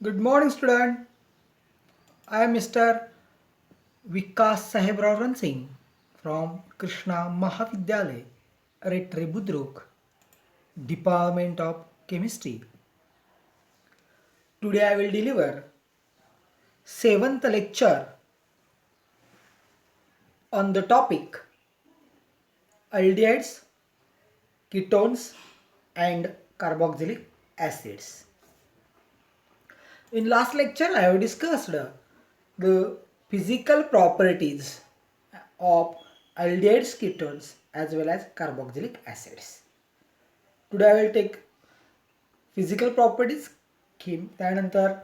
Good morning, student. I am Mr. Vikas Sahebrao Ransing from Krishna Mahavidyalay, Retri Budruk, Department of Chemistry. Today I will deliver seventh lecture on the topic aldehydes, ketones, and carboxylic acids. In last lecture, I have discussed the physical properties of aldehydes, ketones as well as carboxylic acids. Today I will take physical properties, त्यानंतर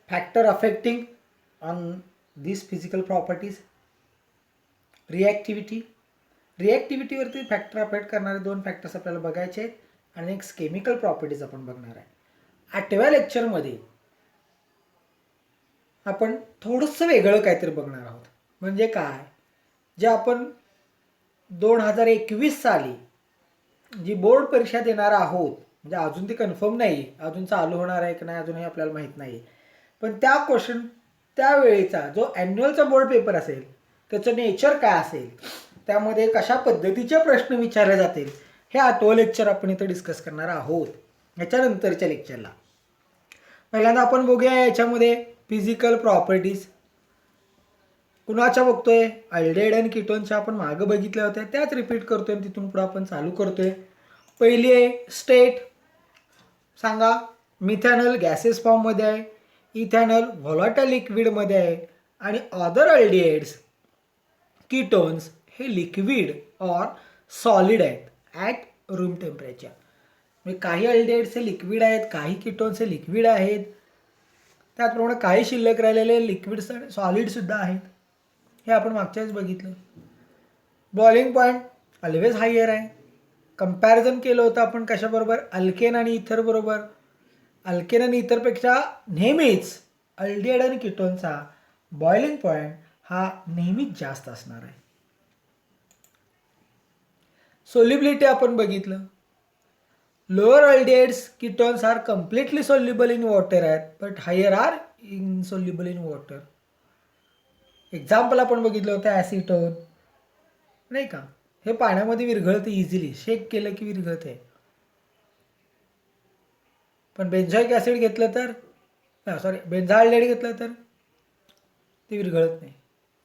factor affecting on these physical properties, reactivity वरती factor affect करणारे दोन factors आपल्याला बघायचे आहेत आणि एक chemical properties आपण बघणार आहे. 8व्या लेक्चरमध्ये आपण थोडंसं वेगळं काहीतरी बघणार आहोत. म्हणजे काय, जे आपण 2021 साली जी बोर्ड परीक्षा देणार आहोत, म्हणजे अजून ती कन्फर्म नाही, अजून चालू होणार आहे की नाही अजूनही आपल्याला माहीत नाही, पण त्या क्वेश्चन त्यावेळेचा जो ॲन्युअलचा बोर्ड पेपर असेल त्याचं नेचर काय असेल, त्यामध्ये कशा पद्धतीचे प्रश्न विचारले जातील, हे 8वं लेक्चर आपण इथं डिस्कस करणार आहोत. याच्यानंतरच्या लेक्चरला पहिल्यांदा आपण बघूया याच्यामध्ये फिजिकल प्रॉपर्टीज. कुणाच्या बघतोय, अल्डेहाइड आणि कीटोनच्या आपण मागं बघितल्या होत्या, त्याच रिपीट करतोय आणि तिथून पुढे आपण चालू करतोय. पहिली आहे स्टेट. सांगा, मिथॅनल गॅसेस फॉर्ममध्ये आहे, इथॅनल व्हॉलाटाईल लिक्विडमध्ये आहे आणि अदर अल्डिहाइड्स कीटोन्स हे लिक्विड ऑर सॉलिड आहेत ॲट रूम टेम्परेचर. म्हणजे काही अल्डिहाइड्स हे लिक्विड आहेत, काही कीटोन्स हे लिक्विड आहेत, त्याचप्रमाणे काही शिल्लक राहिलेले लिक्विड सॉलिडसुद्धा आहेत. हे आपण मागच्या वेळेस बघितलं. बॉइलिंग पॉईंट ऑलवेज हायर आहे. कंपॅरिझन केलं होतं आपण कशाबरोबर, अल्केन आणि इथर बरोबर. अल्केन आणि इथरपेक्षा नेहमीच अल्डिहाइड आणि कीटोनचा बॉइलिंग पॉईंट हा नेहमीच जास्त असणार आहे. सोल्युबिलिटी आपण बघितलं. Lower aldehydes ketones are completely soluble in water आहेत, but higher are insoluble in water. Example आपण बघितलं होतं ॲसिटोन, नाही का, हे पाण्यामध्ये विरघळते इझिली, शेक केलं की विरघळते. पण बेन्झॉइक ॲसिड घेतलं तर, बेन्झाल्डेहाइड घेतलं तर ते विरघळत नाही,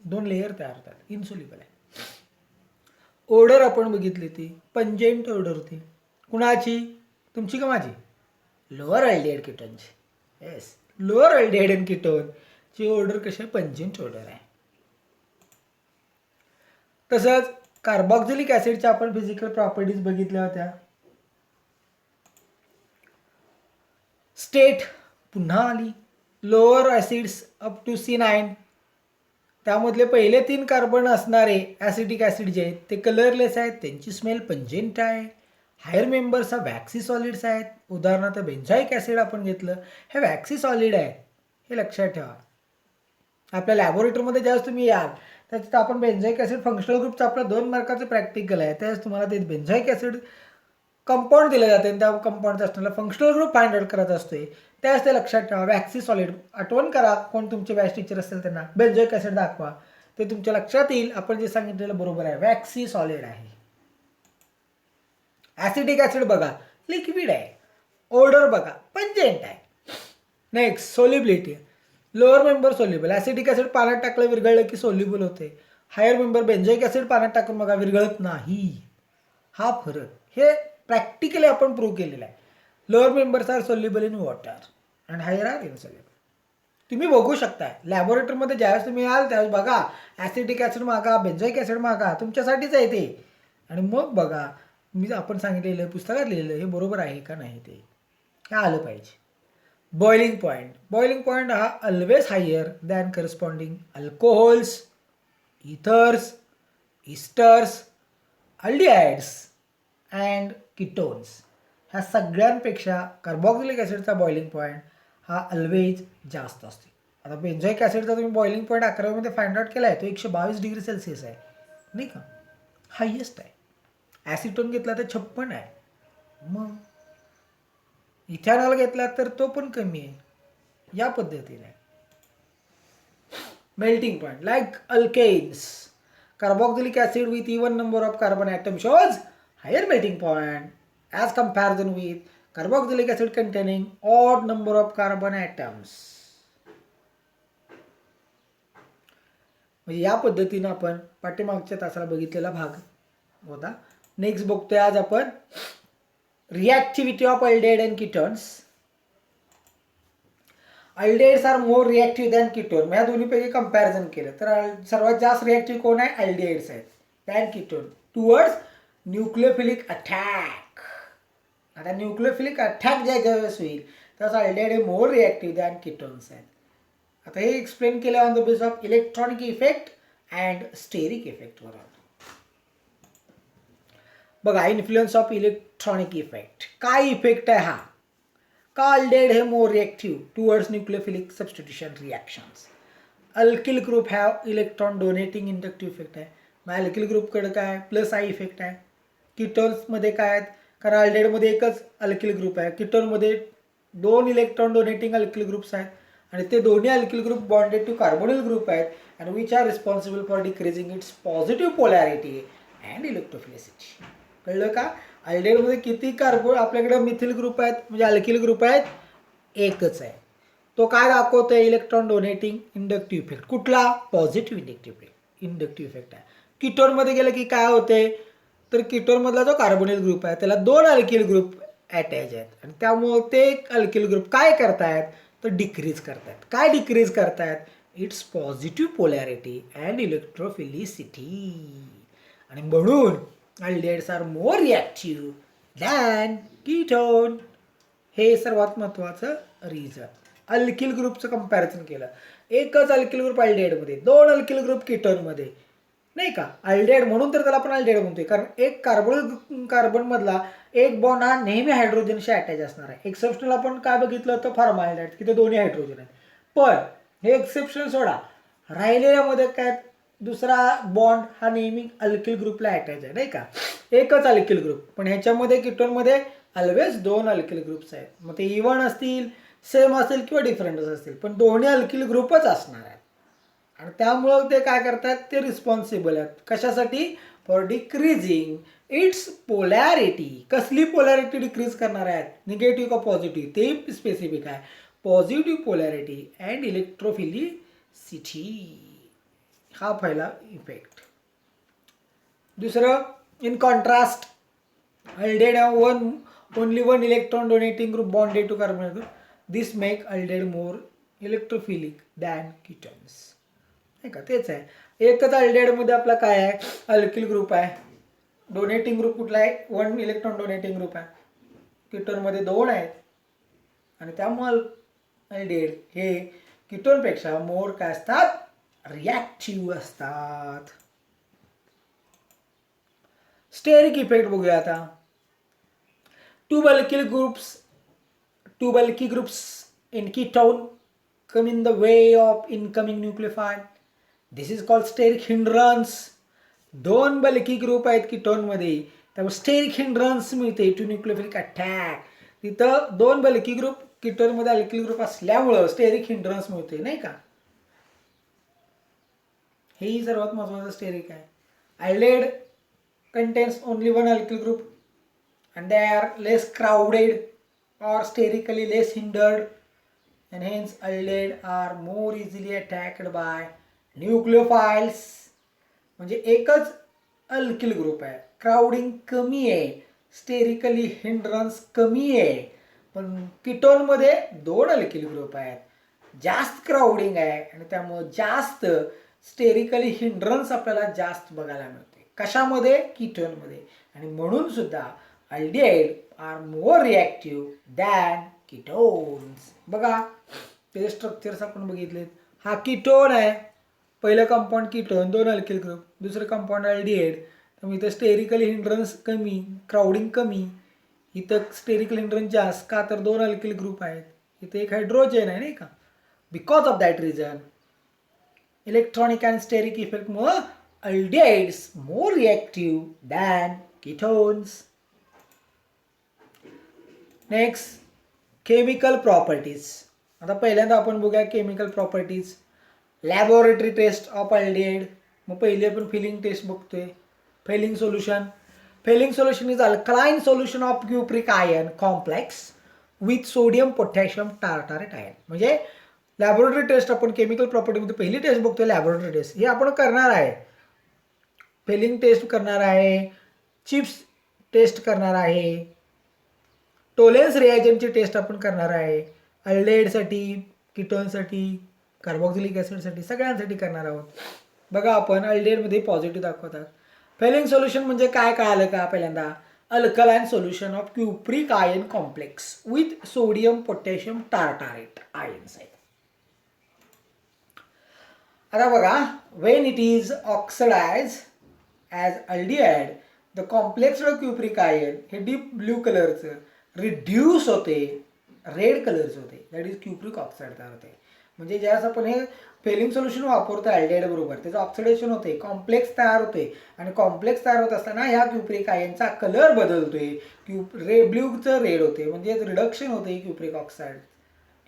2 लेयर तयार होतात, इनसोल्युबल आहे. ओडर आपण बघितली ती पंजेंट ओडर होती. कुणाची, तुमची का माझी? लोअर अल्डिहाइड कीटोनची. येस, लोअर अल्डिहाइड आणि कीटोनची ओडर कशी आहे, पंजेंट ओडर आहे. तसंच कार्बॉक्झिलिक ॲसिडच्या आपण फिजिकल प्रॉपर्टीज बघितल्या होत्या. स्टेट पुन्हा आली. Lower acids up to C9, त्यामधले पहिले 3 कार्बन असणारे ॲसिटिक ॲसिड जे आहेत ते कलरलेस आहेत, त्यांची स्मेल पंजेंट आहे. हायर मेंबर्स हा वॅक्सी सॉलिड्स आहेत. उदाहरणार्थ बेन्झॉइक ॲसिड आपण घेतलं, हे वॅक्सी सॉलिड आहे, हे लक्षात ठेवा. आपल्या लॅबोरेटरीमध्ये ज्यावेळेस तुम्ही याल त्याच्यात आपण बेन्झॉइक ॲसिड फंक्शनल ग्रुपचं आपलं 2 मार्काचं प्रॅक्टिकल आहे, त्यावेळेस तुम्हाला ते बेन्झॉइक ॲसिड कंपाऊंड दिलं जाते आणि त्या कंपाऊंडचा असताना फंक्शनल ग्रुप फाइंड आउट करायचा असतोय. त्यावेळेस ते लक्षात ठेवा, वॅक्सी सॉलिड. आठवण करा, कोण तुमचे बॅच टीचर असतील त्यांना बेन्झॉइक ॲसिड दाखवा, ते तुमच्या लक्षात येईल आपण जे सांगितलेलं बरोबर आहे, वॅक्सी सॉलिड आहे. ॲसिटिक ॲसिड बघा, लिक्विड आहे. ओडर बघा, पंजेंट आहे. Next solubility. Lower member soluble, acetic acid पाण्यात टाकलं विरघळलं की सोल्युबल होते. हायर मेंबर बेन्झॉइक ॲसिड पाण्यात टाकून बघा, विरघळत नाही. हा फरक हे प्रॅक्टिकली आपण प्रूव्ह केलेलं आहे. Lower members are soluble in water and higher are insoluble. तुम्ही बघू शकता लॅबोरेटरीमध्ये ज्यावेळेस तुम्ही याल त्यावेळेस बघा, ॲसिटिक ॲसिड मागा, बेन्झॉइक ॲसिड मागा, तुमच्यासाठीच आहे ते. आणि मग बघा मी आपण सांगितलेलं पुस्तकात लिहिलेलं हे बरोबर आहे का नाही, ते हे आलं पाहिजे. Boiling point. बॉइलिंग पॉईंट हा always higher than corresponding alcohols, ethers, esters, aldehydes and ketones. ह्या सगळ्यांपेक्षा कार्बॉक्झिलिक ॲसिडचा बॉइलिंग पॉईंट हा ऑलवेज जास्त असतो. आता बेन्झॉइक ॲसिडचा तुम्ही बॉइलिंग पॉईंट 11वीमध्ये फाइंड आउट केला आहे, तो 122 डिग्री सेल्सिअस आहे, नाही का, हायेस्ट आहे. ॲसिटोन घेतला तर 56 आहे. मग इथेनॉल घेतला तर तो पण कमी आहे या पद्धतीने. Melting point like alkanes, carboxylic acid with even number of carbon atom shows higher melting point as comparison with carboxylic acid containing odd number of carbon atoms. म्हणजे या पद्धतीनं आपण पाठीमागच्या तासाला बघितलेला भाग होता. नेक्स्ट बघतोय आज आपण reactivity of aldehyde and ketones. Aldehydes are more reactive than ketone. या दोन्हीपैकी कंपॅरिझन केलं तर सर्वात जास्त रिॲक्टिव्ह कोण आहे? अल्डेहाइड्स आहेत than ketone towards nucleophilic attack. आता न्यूक्लियोफिलिक अटॅक ज्यावेळेस होईल त्यावेळेस अल्डेहाइड हे मोर रिॲक्टिव्ह दॅन कीटोन्स आहेत. आता हे एक्सप्लेन केलं on the base of electronic effect and steric इफेक्टवर. बघा इन्फ्लुएन्स ऑफ इलेक्ट्रॉनिक इफेक्ट. काय इफेक्ट आहे हा? का अल्डेहाइड हे more reactive towards nucleophilic substitution reactions. Alkyl group have electron donating inductive effect आहे. मग अल्किल ग्रुपकडे काय प्लस आय इफेक्ट आहे. कीटोन्समध्ये काय आहेत? कारण अल्डेहाइडमध्ये एकच अल्किल ग्रुप आहे. कीटोनमध्ये 2 इलेक्ट्रॉन डोनेटिंग अल्किल ग्रुप्स आहेत आणि ते दोन्ही alkyl group bonded to carbonyl group आहेत and which are responsible for decreasing its positive polarity and electrophilicity. कळलं का? अल्डेहाइडमध्ये किती आपल्याकडे मिथिल ग्रुप आहेत म्हणजे अल्किल ग्रुप आहेत एकच आहे. तो काय दाखवतोय? Electron donating inductive effect. कुठला? पॉझिटिव्ह इंडक्टिव्ह इफेक्ट आहे. कीटोनमध्ये गेलं की काय होते? तर कीटोनमधला जो कार्बोनिल ग्रुप आहे त्याला 2 अल्किल ग्रुप अटॅच आहेत आणि त्यामुळे ते अल्किल ग्रुप काय करतायत तर डिक्रीज करतायत. काय डिक्रीज करतायत? Its positive polarity and electrophilicity. आणि म्हणून aldehydes are more reactive than ketone. हे सर्वात महत्त्वाचं रिझन. अल्किल ग्रुपचं कंपॅरिझन केलं. एकच अल्किल ग्रुप अल्डेहाइडमध्ये, 2 अल्किल ग्रुप कीटोनमध्ये नाही का. अल्डेहाइड म्हणून तर त्याला आपण अल्डेहाइड म्हणतोय कारण एक कार्बनमधला एक बॉन्ड हा नेहमी हायड्रोजनशी अटॅच असणार आहे. एक्सेप्शनल आपण काय बघितलं होतं? फॉर्मल्डिहाइड की ते दोन्ही हायड्रोजन आहेत. पण हे एक्सेप्शनल सोडा, राहिलेल्यामध्ये काय दुसरा बॉन्ड हा नेहमी अल्किल ग्रुपला अटॅच आहे नाही का. एकच अल्किल ग्रुप पण ह्याच्यामध्ये कीटोनमध्ये ऑलवेज 2 अल्किल ग्रुप्स आहेत. मग ते इव्हन असतील, सेम असतील किंवा डिफरंटच असतील पण दोन्ही अल्किल ग्रुपच असणार आहेत. आणि त्यामुळं ते काय करतात? ते रिस्पॉन्सिबल आहेत कशासाठी? For decreasing its polarity. कसली पोलॅरिटी डिक्रीज करणार आहेत? निगेटिव्ह का पॉझिटिव्ह ते स्पेसिफिक आहे. Positive polarity and electrophilicity. हा पहिला इफेक्ट. दुसरं, in contrast aldehyde have only one electron donating group bonded to carbonyl group. This make aldehyde more electrophilic than ketones. नाही का. तेच आहे. एकच अल्डेहाइडमध्ये आपला काय आहे? अल्किल ग्रुप आहे. डोनेटिंग ग्रुप कुठला आहे? 1 इलेक्ट्रॉन डोनेटिंग ग्रुप आहे. कीटोनमध्ये 2 आहेत आणि त्यामुळे अल्डेहाइड हे कीटोनपेक्षा मोर काय असतात? रिॲक्टिव्ह असतात. स्टेरिक इफेक्ट बघूया आता. Two bulky groups in ketone come in the way of incoming nucleophile. This is called steric hindrance. 2 bulky group आहेत कीटोनमध्ये त्यामुळे स्टेरिक हिंड्रन्स मिळते टू न्यूक्लियोफिलिक अटॅक. तिथं 2 बल्की ग्रुप कीटोनमध्ये अल्किल ग्रुप असल्यामुळं steric hindrance मिळते नाही का. हेही सर्वात महत्त्वाचं स्टेरिक आहे. Aldehyde contains only 1 alkyl group and they are less crowded or sterically less hindered and hence aldehyde are more easily attacked by nucleophiles. म्हणजे एकच अल्किल ग्रुप आहे, क्राउडिंग कमी आहे, स्टेरिकली हिंड्रन्स कमी आहे. पण कीटोनमध्ये 2 अल्किल ग्रुप आहेत, जास्त क्राउडिंग आहे आणि त्यामुळे जास्त स्टेरिकली हिंड्रन्स आपल्याला जास्त बघायला मिळते. कशामध्ये? कीटोनमध्ये. आणि म्हणून सुद्धा aldehyde R more reactive than ketones. बघा त्याचे स्ट्रक्चर्स आपण बघितलेत. हा कीटोन आहे, पहिलं कंपाऊंड कीटोन 2 अल्किल ग्रुप, दुसरं कंपाऊंड अल्डिहाइड. त्यामुळे इथं स्टेरिकल हिंड्रन्स कमी, क्राउडिंग कमी. इथं स्टेरिकल हिंड्रन्स जास्त का तर 2 अल्किल ग्रुप आहेत, इथे एक हायड्रोजन आहे नाही का. Because of that reason electronic and steric इफेक्टमुळं aldehydes more reactive than ketones. Next, chemical properties. आता पहिल्यांदा आपण बघूया chemical properties. Laboratory test of aldehyde. मग पहिली आपण फिलिंग टेस्ट बघतोय. Fehling solution is alkaline solution of cupric ion complex with sodium potassium tartrate ion. म्हणजे लॅबोरेटरी टेस्ट आपण केमिकल प्रॉपर्टीमध्ये पहिली टेस्ट बघतोय लॅबोरेटरी टेस्ट. हे आपण करणार आहे. फेलिंग टेस्ट करणार आहे, चिप्स टेस्ट करणार आहे, टोलेन्स रिएजंटची टेस्ट आपण करणार आहे, अल्डेहाइडसाठी, कीटोनसाठी, कार्बोक्सिलिक ॲसिडसाठी, सगळ्यांसाठी करणार आहोत. बघा आपण अल्डेहाइडमध्ये पॉझिटिव्ह दाखवतात. फेलिंग सोल्युशन म्हणजे काय कळालं का? पहिल्यांदा alkaline solution of cupric ion complex with sodium potassium tartrate ions आहे. आता बघा, when it is oxidise as aldehyde the complex cupric ion हे डीप ब्ल्यू कलरचं रिड्यूस होते, रेड कलरचं होते, दॅट इज क्युप्रिक ऑक्साईड तयार होते. म्हणजे ज्यावेळेस आपण हे फेलिंग सोल्युशन वापरतो अल्डिहाइड बरोबर, त्याचं ऑक्सिडेशन होते, कॉम्प्लेक्स तयार होते. आणि कॉम्प्लेक्स तयार होत असताना ह्या क्युप्रिक आयनचा कलर बदलतोय. ब्ल्यूचं रेड होते, म्हणजे रिडक्शन होते cupric oxide.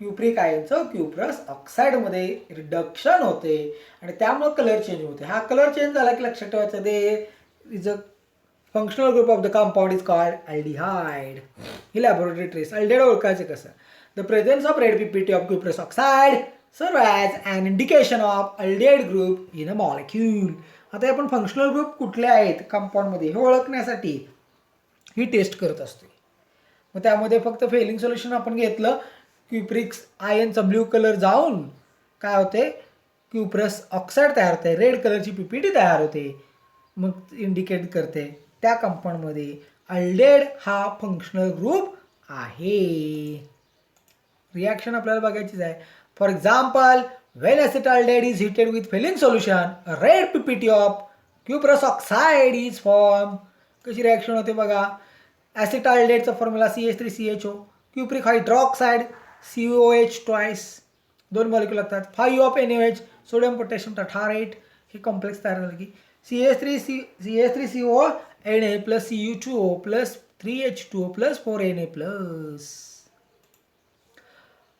Cupric आयनचं cuprous ऑक्साईडमध्ये reduction होते आणि त्यामुळे कलर चेंज होते. हा कलर चेंज झाला की लक्षात ठेवायचं ते is a functional group of the compound is called aldehyde. ही लॅबोरेटरी ट्रेस. अल्डिहाइड ओळखायचं कसं? The presence of red PPT of cuprous oxide serve as an indication of aldehyde group in a molecule. आता आपण functional group कुठले आहेत कंपाऊंडमध्ये हे ओळखण्यासाठी ही taste करत असतो. मग त्यामध्ये फक्त फेलिंग सोल्युशन आपण घेतलं, क्युप्रिक आयनचा ब्ल्यू कलर जाऊन काय होते, क्युप्रस ऑक्साईड तयार होते, रेड कलरची पीपीटी तयार होते. मग इंडिकेट करते त्या कंपाऊंडमध्ये अल्डिहाइड हा फंक्शनल ग्रुप आहे. रिॲक्शन आपल्याला बघायचीच आहे. For example, when acetaldehyde is heated with Fehling solution a red PPT of cuprous oxide is form. कशी रिॲक्शन होते बघा. ॲसिटाल्डिहाइडचा formula CH3CHO, cupric hydroxide COH twice, 2 molecule लागतात. 5 ऑफ NaOH, सोडियम पोटॅशियम टार्टारेट. हे कॉम्प्लेक्स तयार झालं की CH3CO Na plus Cu2O plus 3H2O plus 4Na plus.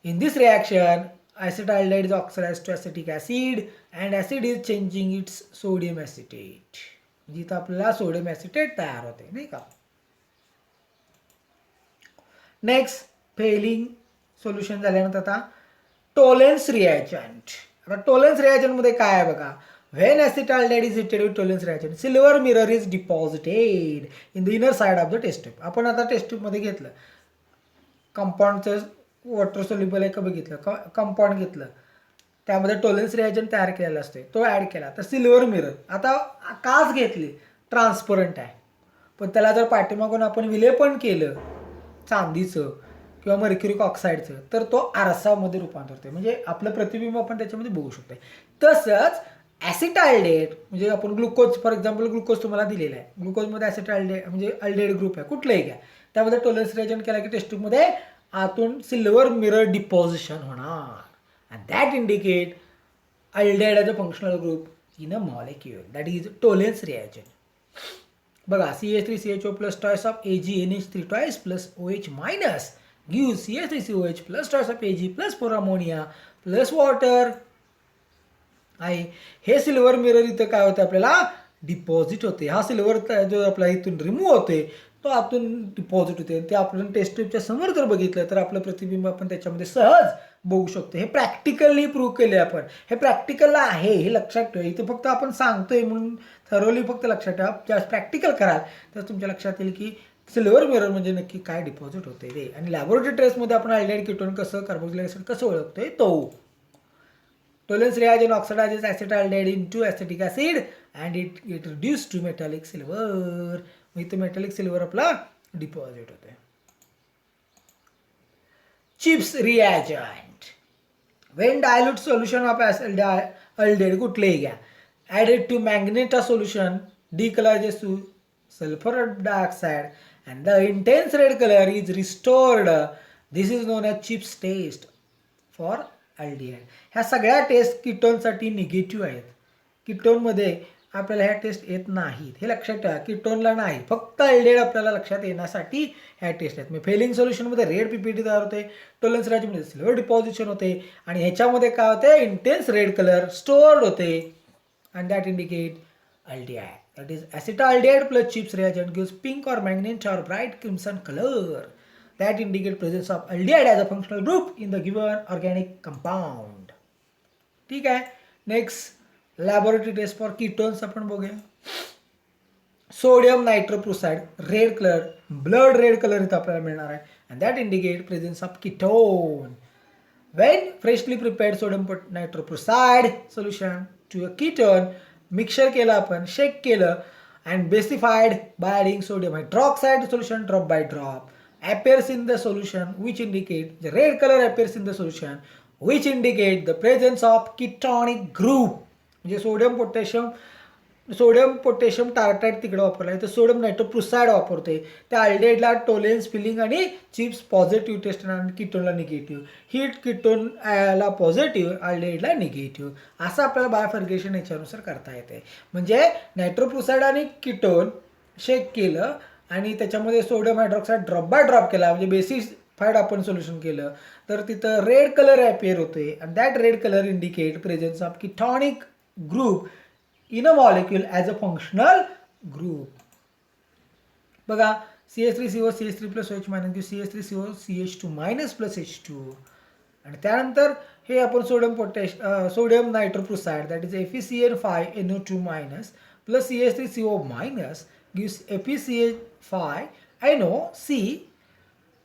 In this reaction, acetaldehyde is oxidized to acetic acid and acid is changing its sodium acetate. जिथं आपल्याला sodium acetate तयार होते, नाही का. नेक्स्ट, फेलिंग सोल्युशन झाल्यानंतर आता टोलेन्स रिएजंट. आता टोलेन्स रिएजंटमध्ये काय आहे बघा. When acetaldehyde is heated with Tollens reagent, silver mirror is deposited in the inner side of the test tube. आपण आता टेस्ट ट्यूबमध्ये घेतलं, कंपाऊंडचं वॉटर सोल्युबल आहे का बघितलं, कंपाऊंड घेतलं, त्यामध्ये टोलेन्स रिएजंट तयार केलेला असतो, तो ॲड केला. तर सिल्वर मिरर आता काच घेतली, ट्रान्सपरंट आहे, पण त्याला जर पाठीमागून आपण विलेपन केलं चांदीचं किंवा मर्क्युरिक ऑक्साईडचं, तर तो आरसामध्ये रूपांतर होते, म्हणजे आपलं प्रतिबिंब आपण त्याच्यामध्ये बघू शकतो. तसंच ॲसिटाल्डेहाइड म्हणजे आपण ग्लुकोज, फॉर एक्झाम्पल ग्लुकोज तुम्हाला दिलेला आहे, ग्लुकोजमध्ये ॲसिटाल्डेहाइड म्हणजे अल्डिहाइड ग्रुप आहे, कुठलंही घ्या, त्यामध्ये टोलेन्स रिएजंट केला की टेस्ट ट्यूबमध्ये आतून सिल्वर मिरर डिपॉझिशन होणार. And that indicate aldehyde as a functional group in a molecule, that is Tollens reagent. बघा, CH3CHO plus twice of AgNH3 twice plus OH minus gives CH3COH plus twice of Ag plus 4 ammonia plus water आहे. हे silver mirror इथं काय होतं, आपल्याला deposit होते. हा silver जो आपला इथून रिमूव्ह होते तो आतून डिपॉझिट होते. ते आपण टेस्ट ट्यूबच्या समोर जर बघितलं तर आपलं प्रतिबिंब आपण त्याच्यामध्ये सहज बघू शकतो. हे प्रॅक्टिकली प्रूव्ह केले आपण, हे प्रॅक्टिकलला आहे, हे लक्षात ठेवा. इथे फक्त आपण सांगतोय म्हणून थरोली फक्त लक्षात ठेवा. ज्यावेळेस प्रॅक्टिकल कराल तर तुमच्या लक्षात येईल की सिल्वर मिरर म्हणजे नक्की काय डिपॉझिट होते ते. आणि लॅबोरेटरी टेस्टमध्ये आपण अल्डिहाइड कीटोन कसं, कार्बोक्सिलिक ॲसिड कसं ओळखतोय तो. Tollens reagent oxidizes acetaldehyde into acetic acid and it reduced to metallic silver. मग इथे मेटॅलिक सिल्वर आपला डिपॉझिट होते. Chips reagent. When dilute solution of aldehyde कुठलेही घ्या, added to magnetar solution decolorizes to sulfur dioxide and the intense red color is restored. This is known as Schiff's test for aldehyde. ह्या सगळ्या taste कीटोनसाठी negative आहेत. कीटोनमध्ये आपल्याला ह्या taste येत नाहीत. हे लक्षात ठेवा, कीटोनला नाही, फक्त अल्डिहाइड आपल्याला लक्षात येण्यासाठी ह्या टेस्ट आहेत. म्हणजे फेलिंग सोल्युशनमध्ये रेड पीपीटी तयार होते, टोलन्स रेजिनमध्ये सिल्वर डिपॉझिशन होते आणि ह्याच्यामध्ये काय होते, इंटेन्स रेड कलर स्टोअर्ड होते and that indicate aldehyde. That is acetaldehyde plus Chips reagent gives pink or magenta or bright crimson color. That indicate presence of aldehyde as a functional group in the given organic compound. ठीक आहे. Next laboratory test for ketones आपण बघूया. Sodium nitroprusside red colour, blood red colour इथं आपल्याला मिळणार आहे and that indicate presence of ketone. When freshly prepared sodium nitroprusside solution to a ketone, mixture केलं आपण, शेक केलं and basified by adding sodium hydroxide solution drop by drop appears in the solution which indicate the red color appears in the solution which indicate the presence of ketonic group. म्हणजे sodium potassium टार्टाइड तिकडे वापरला आहे, तर sodium नायट्रोप्रुसाइड वापरतोय. त्या अल्डेहाइडला टोलेन्स feeling आणि chips positive taste आणि कीटोनला negative, heat कीटोनला positive, अल्डेहाइडला negative, असं आपल्याला बायोफर्गेशन याच्यानुसार करता येते. म्हणजे नायट्रोप्रुसाइड आणि कीटोन शेक केलं आणि त्याच्यामध्ये sodium hydroxide drop by drop केला, म्हणजे बेसिफाईड आपण सोल्युशन केलं, तर तिथं रेड कलर अपियर होतोय आणि that red colour indicate presence of ketonic group in a molecule as a functional group. बघा CH3CO CH3 plus OH minus gives CH3CO CH2 minus plus H2 आणि त्यानंतर हे आपण sodium nitroprusside that is FeCN5NO2 minus plus CH3CO minus gives FeCH5NOC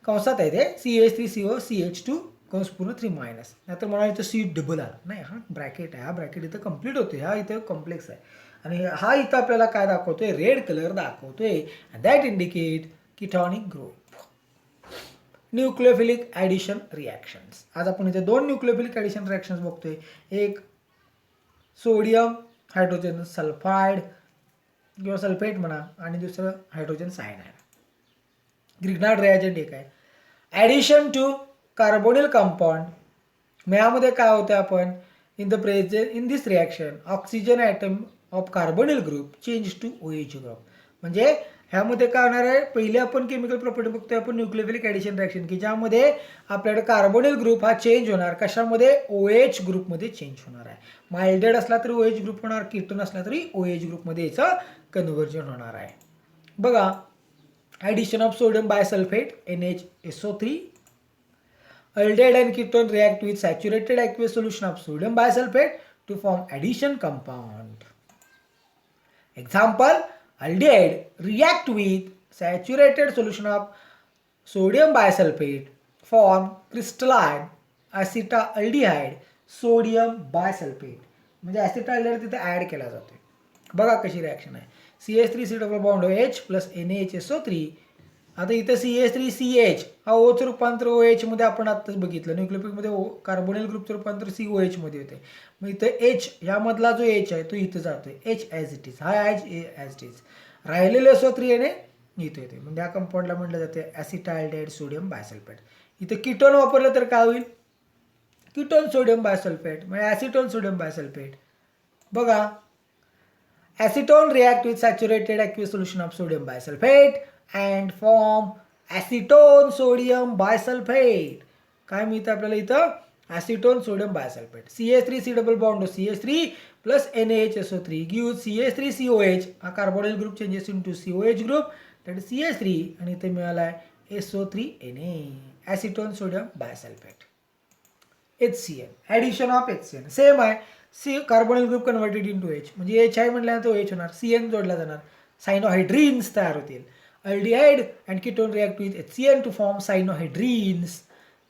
कंसात आहे ते CH3CO CH2 कंस पूर्ण 3 मायनस, नाहीतर मला इथं सी डबल आला नाही, हा ब्रॅकेट आहे, हा ब्रॅकेट इथं कम्प्लीट होते, हा इथं कॉम्प्लेक्स आहे आणि हा इथं आपल्याला काय दाखवतोय, रेड कलर दाखवतोय that indicate ketonic group. Nucleophilic addition reactions. आज आपण इथे 2 न्यूक्लियोफिलिक ॲडिशन रिॲक्शन्स बघतोय. एक सोडियम हायड्रोजन सल्फाइड किंवा सल्फेट म्हणा आणि दुसरं हायड्रोजन सायनाइड. ग्रिग्नार्ड रिॲजंट एक आहे. Addition to carbonyl compound. यामध्ये काय होतं, आपण in this reaction oxygen atom of carbonyl group change to OH group. म्हणजे ह्यामध्ये काय होणार आहे, पहिले आपण केमिकल प्रॉपर्टी बघतोय आपण न्यूक्लियोफिलिक ॲडिशन रिॲक्शन, की ज्यामध्ये आपल्याकडे कार्बोनिल ग्रुप हा चेंज होणार कशामध्ये, OH ग्रुपमध्ये चेंज होणार आहे. माइल्डेड असला तरी OH ग्रुप होणार, कीटोन असला तरी OH ग्रुपमध्ये याचं कन्व्हर्जन होणार आहे. बघा addition of sodium bisulphate NHSO3. Aldehyde and ketone react with saturated aqueous solution of sodium bisulfate to form addition compound. Example, aldehyde react with saturated solution of sodium bisulfate form crystalline acetaldehyde sodium bisulfate. म्हणजे acetaldehyde तिथे add केला जातो. बघा कशी reaction आहे. CH3C double bond OH plus NaHSO3. आता इथं CH3CH हा ओचं रूपांतर OH मध्ये आपण आत्ताच बघितलं. न्यूक्लियोफिलिकमध्ये कार्बोनिल ग्रुपचं रूपांतर COH मध्ये होते. मग इथं H यामधला जो H आहे तो इथं जातोय, H ॲज इट इज, हा H ॲज इट इज, राहिलेलं SO3 याने इथं येते. म्हणजे या कंपाऊंडला म्हटलं जाते ॲसिटाल्डेहाइड सोडियम बायसल्फेट. इथं कीटोन वापरलं तर काय होईल, कीटोन सोडियम बायसल्फेट म्हणजे ॲसिटोन सोडियम बायसल्फेट. बघा acetone react with saturated aqueous solution of sodium bisulfate and form acetone sodium bisulfate. काय मिळतं आपल्याला इथं, acetone sodium bisulfate. CH3C double bond CH3 plus NaHSO3 gives CH3COH, हा carbonyl group changes into COH group that is CH3 आणि इथे मिळाला आहे SO3Na, acetone sodium bisulfate. HCl, addition of HCl same आहे. Carbonyl group converted into H, म्हणजे H आहे म्हटल्यानंतर OH होणार, CN जोडला जाणार, सायनोहायड्रीन्स तयार होतील. Aldehyde and ketone react with HCl to form cyanohydrines.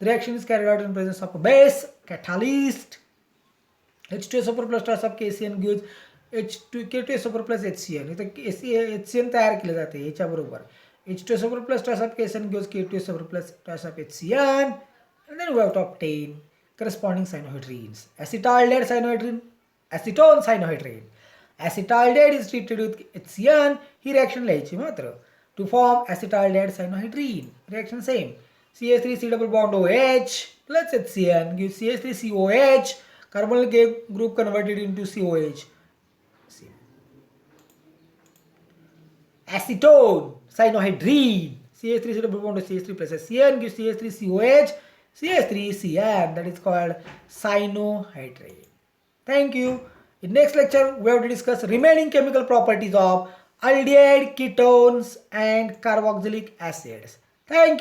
The reaction is carried out in presence of a base catalyst. H2SO4 plus of KCN gives K2SO4 plus HCl. इथं HCl तयार केले जाते ह्याच्याबरोबर. H2SO4 plus of KCN gives K2SO4 plus of HCl. And then we have to obtain corresponding cyanohydrines. Acetaldehyde cyanohydrine, acetone cyanohydrine. Acetaldehyde is treated with HCl. He reaction लिहायची मात्र. To form acetaldehyde cyanohydrine. Reaction same. CH3C double bond OH plus HCl gives CH3COH. Carbonyl group converted into COH. Same. acetone, cyanohydrine, CH3 double bond to CH3 plus a CN gives CH3COH, CH3CN, that is called cyanohydrine. Thank you. In next lecture, we have to discuss remaining chemical properties of aldehyde, ketones and carboxylic acids. Thank you.